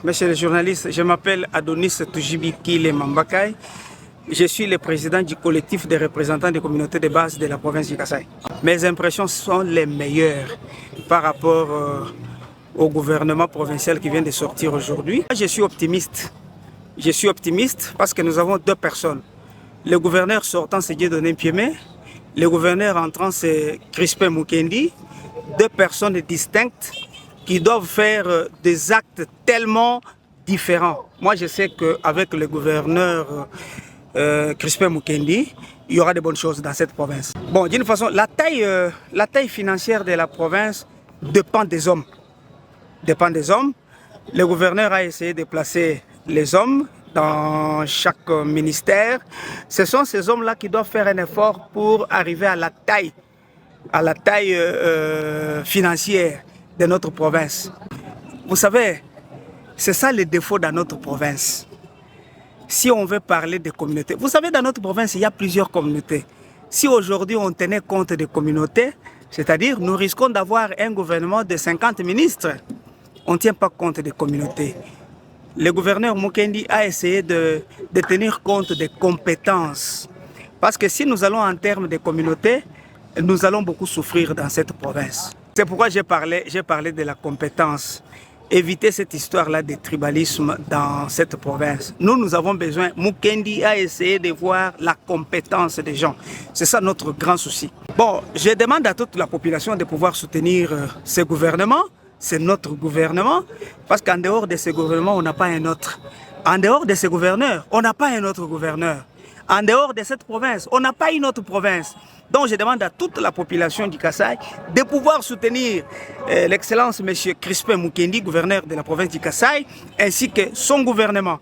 monsieur le journaliste. Je m'appelle Adonis Tujibi Kile Mambakay. Je suis le président du collectif des représentants des communautés de base de la province du Kasaï. Mes impressions sont les meilleures par rapport au gouvernement provincial qui vient de sortir aujourd'hui. Je suis optimiste. Je suis optimiste parce que nous avons deux personnes. Le gouverneur sortant, c'est Dieudonné Piémé. Le gouverneur entrant, c'est Crispin Mukendi. Deux personnes distinctes qui doivent faire des actes tellement différents. Moi, je sais qu'avec le gouverneur Crispin Mukendi, il y aura de bonnes choses dans cette province. Bon, d'une façon, la taille financière de la province dépend des hommes. Dépend des hommes. Le gouverneur a essayé de placer les hommes dans chaque ministère. Ce sont ces hommes-là qui doivent faire un effort pour arriver à la taille financière de notre province. Vous savez, c'est ça le défaut dans notre province. Si on veut parler des communautés, vous savez, dans notre province, il y a plusieurs communautés. Si aujourd'hui on tenait compte des communautés, c'est-à-dire nous risquons d'avoir un gouvernement de 50 ministres. On ne tient pas compte des communautés. Le gouverneur Mukendi a essayé de tenir compte des compétences. Parce que si nous allons en termes de communautés, nous allons beaucoup souffrir dans cette province. C'est pourquoi j'ai parlé de la compétence. Éviter cette histoire-là de tribalisme dans cette province. Nous avons besoin, Mukendi a essayé de voir la compétence des gens. C'est ça notre grand souci. Bon, je demande à toute la population de pouvoir soutenir ce gouvernement. C'est notre gouvernement, parce qu'en dehors de ce gouvernement, on n'a pas un autre. En dehors de ce gouverneur, on n'a pas un autre gouverneur. En dehors de cette province, on n'a pas une autre province. Donc je demande à toute la population du Kasaï de pouvoir soutenir l'excellence M. Crispin Mukendi, gouverneur de la province du Kasaï, ainsi que son gouvernement.